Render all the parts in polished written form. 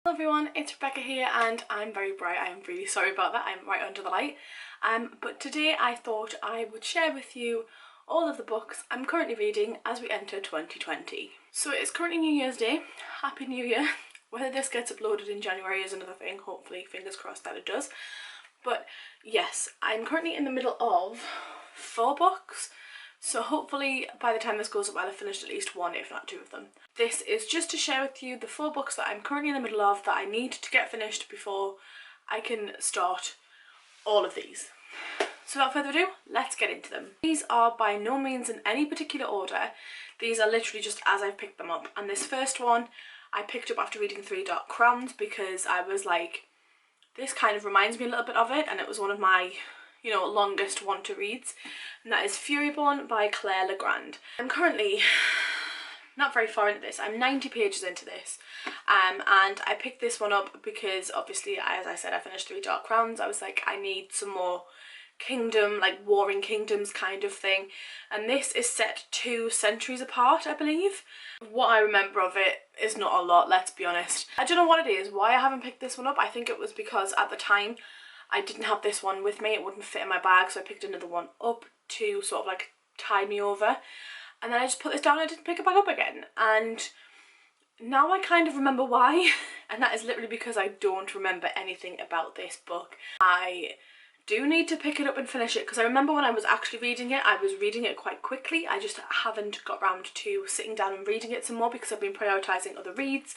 Hello everyone, it's Rebecca here and I'm very bright. I am really sorry about that, I'm right under the light. But today I thought I would share with you all of the books I'm currently reading as we enter 2020. So it's currently New Year's Day. Happy New Year. Whether this gets uploaded in January is another thing, hopefully, fingers crossed that it does. But yes, I'm currently in the middle of 4 books. So hopefully by the time this goes up I'll have finished at least 1 if not 2 of them. This is just to share with you the 4 books that I'm currently in the middle of that I need to get finished before I can start all of these. So without further ado, let's get into them. These are by no means in any particular order. These are literally just as I've picked them up. And this first one I picked up after reading Three Dark Crowns because I was like, this kind of reminds me a little bit of it, and it was one of my longest want to reads, and that is Furyborn by Claire Legrand. I'm currently not very far into this. I'm 90 pages into this, and I picked this one up because obviously, as I said, I finished Three Dark Crowns. I was like, I need some more kingdom, like warring kingdoms kind of thing, and this is set 2 centuries apart, I believe. What I remember of it is not a lot, let's be honest. I don't know what it is, why I haven't picked this one up. I think it was because at the time I didn't have this one with me, it wouldn't fit in my bag, so I picked another one up to sort of like tide me over, and then I just put this down and I didn't pick it back up again, and now I kind of remember why, and that is literally because I don't remember anything about this book. I do need to pick it up and finish it, because I remember when I was actually reading it, I was reading it quite quickly. I just haven't got round to sitting down and reading it some more because I've been prioritising other reads,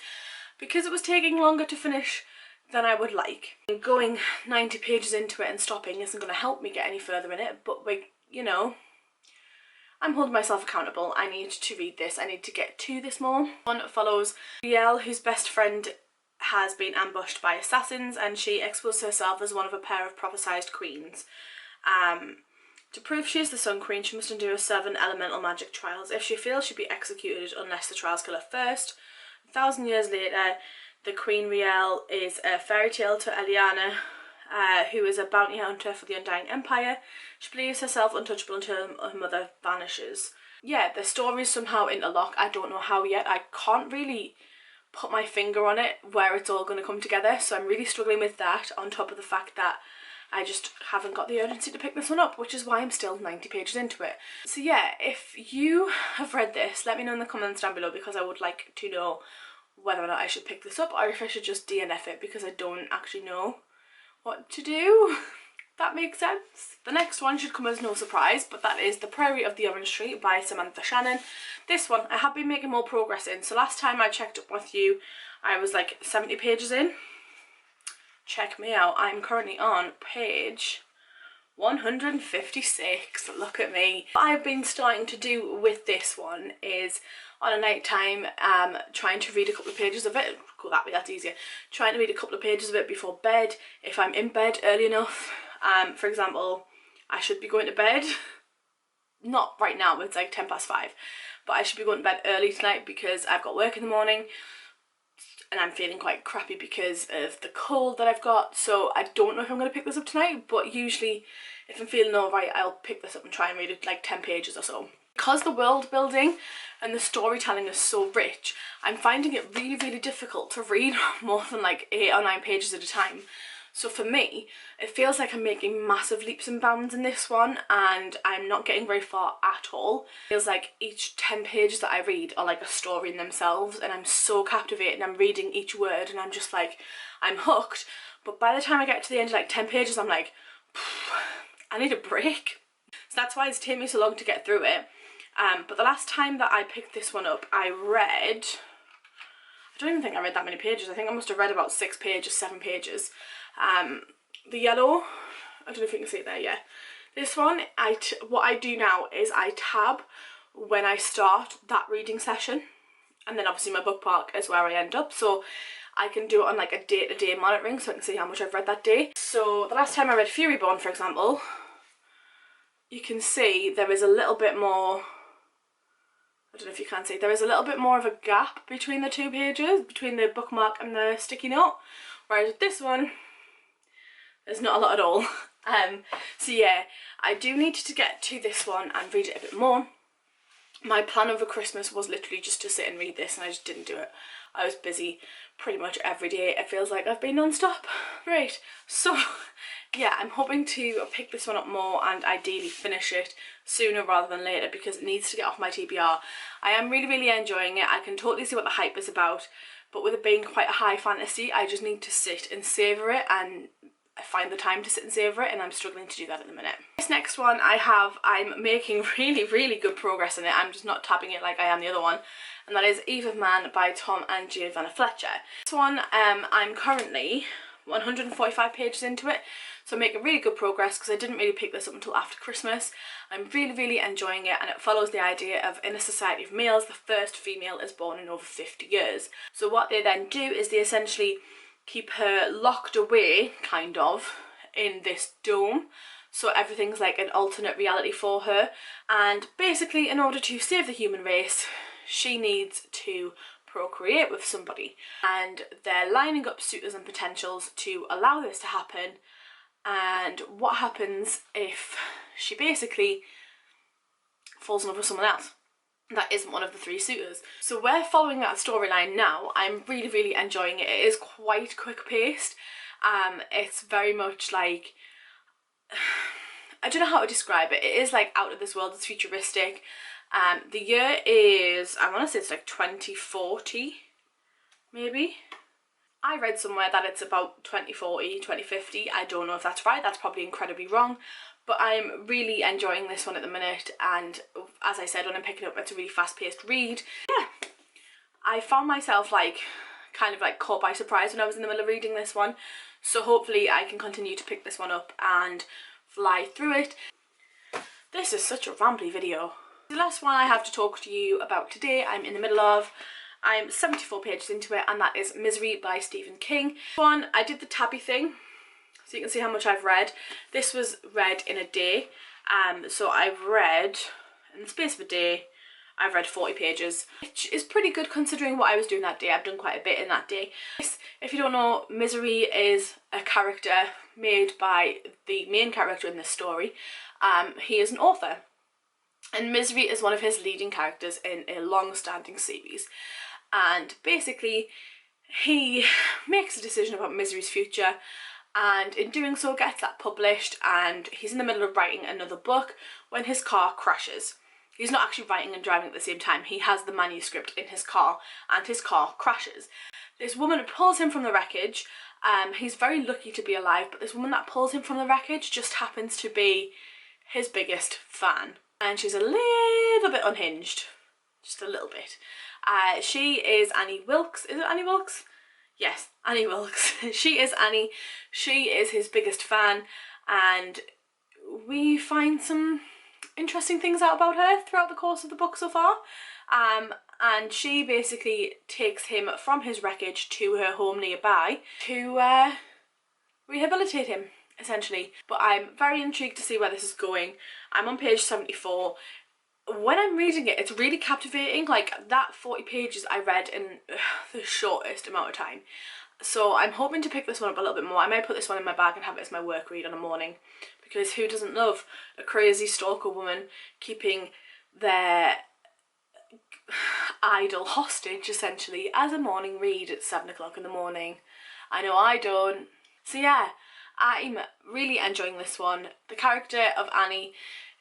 because it was taking longer to finish than I would like. Going 90 pages into it and stopping isn't going to help me get any further in it, but I'm holding myself accountable. I need to read this. I need to get to this more. One follows Riel, whose best friend has been ambushed by assassins, and she exposed herself as one of a pair of prophesized queens. To prove she is the Sun Queen, she must endure 7 elemental magic trials. If she fails, she'll be executed unless the trials kill her first. 1,000 years later, the Queen Riel is a fairy tale to Eliana, who is a bounty hunter for the Undying Empire. She believes herself untouchable until her mother vanishes. Yeah, the stories somehow interlock. I don't know how yet. I can't really put my finger on it where it's all going to come together, so I'm really struggling with that, on top of the fact that I just haven't got the urgency to pick this one up, which is why I'm still 90 pages into it. So yeah, if you have read this, let me know in the comments down below, because I would like to know whether or not I should pick this up or if I should just DNF it, because I don't actually know what to do. That makes sense. The next one should come as no surprise, but that is The Prairie of the Orange Tree by Samantha Shannon. This one I have been making more progress in. So last time I checked up with you, I was like 70 pages in. Check me out. I'm currently on page 156. Look at me. What I've been starting to do with this one is on a night time, trying to read a couple of pages of it. Go that way, that's easier. Trying to read a couple of pages of it before bed, if I'm in bed early enough. For example, I should be going to bed, not right now, it's like 5:10, but I should be going to bed early tonight because I've got work in the morning and I'm feeling quite crappy because of the cold that I've got. So I don't know if I'm going to pick this up tonight, but usually if I'm feeling alright, I'll pick this up and try and read it like 10 pages or so. Because the world building and the storytelling is so rich, I'm finding it really, really difficult to read more than like 8 or 9 pages at a time. So for me, it feels like I'm making massive leaps and bounds in this one, and I'm not getting very far at all. It feels like each 10 pages that I read are like a story in themselves, and I'm so captivated, and I'm reading each word and I'm just like, I'm hooked. But by the time I get to the end of like 10 pages, I'm like, I need a break. So that's why it's taken me so long to get through it. But the last time that I picked this one up, I don't even think I read that many pages. I think I must have read about 6 pages, 7 pages. The yellow, I don't know if you can see it there, yeah. This one, what I do now is I tab when I start that reading session, and then obviously my bookmark is where I end up, so I can do it on like a day-to-day monitoring, so I can see how much I've read that day. So the last time I read Furyborn, for example, you can see there is a little bit more, I don't know if you can see, there is a little bit more of a gap between the 2 pages, between the bookmark and the sticky note, whereas with this one, there's not a lot at all. So yeah, I do need to get to this one and read it a bit more. My plan over Christmas was literally just to sit and read this, and I just didn't do it. I was busy pretty much every day. It feels like I've been non-stop. Great. So yeah, I'm hoping to pick this one up more and ideally finish it sooner rather than later because it needs to get off my TBR. I am really enjoying it. I can totally see what the hype is about, but with it being quite a high fantasy, I just need to sit and savour it, and I find the time to sit and savour it, and I'm struggling to do that at the minute. This next one I'm making really good progress in it. I'm just not tapping it like I am the other one, and that is Eve of Man by Tom and Giovanna Fletcher. This one, I'm currently 145 pages into it, so I'm making really good progress because I didn't really pick this up until after Christmas. I'm really enjoying it, and it follows the idea of, in a society of males, the first female is born in over 50 years. So what they then do is they essentially keep her locked away, kind of, in this dome, so everything's like an alternate reality for her, and basically in order to save the human race she needs to procreate with somebody, and they're lining up suitors and potentials to allow this to happen. And what happens if she basically falls in love with someone else that isn't one of the three suitors? So we're following that storyline now. I'm really enjoying it. It is quite quick paced. It's very much like, I don't know how to describe it. It is like out of this world. It's futuristic. The year is, I want to say it's like 2040 maybe. I read somewhere that it's about 2040, 2050. I don't know if that's right. That's probably incredibly wrong. But I'm really enjoying this one at the minute, and as I said, when I'm picking it up, it's a really fast-paced read. Yeah, I found myself like kind of like caught by surprise when I was in the middle of reading this one, so hopefully I can continue to pick this one up and fly through it. This is such a rambly video. The last one I have to talk to you about today, I'm in the middle of. I'm 74 pages into it, and that is Misery by Stephen King. One, I did the tabby thing, so you can see how much I've read. This was read in a day, so I've read, in the space of a day, I've read 40 pages, which is pretty good considering what I was doing that day. I've done quite a bit in that day. If you don't know, Misery is a character made by the main character in this story. He is an author, and Misery is one of his leading characters in a long-standing series. And basically he makes a decision about Misery's future, and in doing so gets that published, and he's in the middle of writing another book when his car crashes. He's not actually writing and driving at the same time. He has the manuscript in his car, and his car crashes. This woman pulls him from the wreckage. He's very lucky to be alive, but this woman that pulls him from the wreckage just happens to be his biggest fan, and she's a little bit unhinged, just a little bit. She is Annie Wilkes. Is it Annie Wilkes? Yes, Annie Wilkes. She is Annie. She is his biggest fan, and we find some interesting things out about her throughout the course of the book so far. And she basically takes him from his wreckage to her home nearby to rehabilitate him, essentially. But I'm very intrigued to see where this is going. I'm on page 74. When I'm reading it, it's really captivating. Like, that 40 pages I read in the shortest amount of time. So I'm hoping to pick this one up a little bit more. I might put this one in my bag and have it as my work read on a morning, because who doesn't love a crazy stalker woman keeping their idol hostage, essentially, as a morning read at 7 o'clock in the morning? I know I don't. So yeah, I'm really enjoying this one. The character of Annie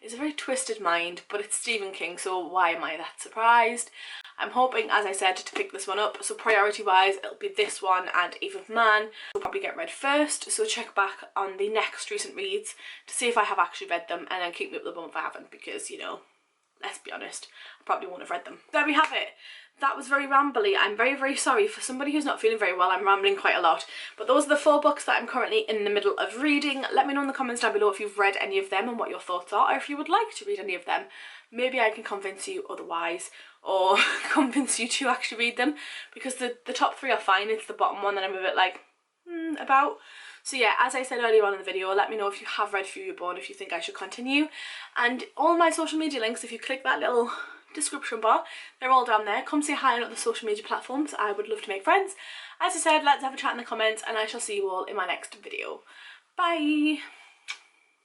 is a very twisted mind, but it's Stephen King, so why am I that surprised? I'm hoping, as I said, to pick this one up. So priority wise, it'll be this one and Eve of Man will probably get read first, so check back on the next recent reads to see if I have actually read them, and then keep me up the bum if I haven't, because, you know, let's be honest, I probably won't have read them. There we have it. That was very rambly. I'm very sorry. For somebody who's not feeling very well, I'm rambling quite a lot. But those are the 4 books that I'm currently in the middle of reading. Let me know in the comments down below if you've read any of them and what your thoughts are, or if you would like to read any of them. Maybe I can convince you otherwise, or convince you to actually read them, because the top 3 are fine. It's the bottom one that I'm a bit like, about. So yeah, as I said earlier on in the video, let me know if you have read Fury Born, if you think I should continue. And all my social media links, if you click that little description bar, they're all down there. Come say hi on other social media platforms. I would love to make friends. As I said, let's have a chat in the comments, and I shall see you all in my next video. Bye!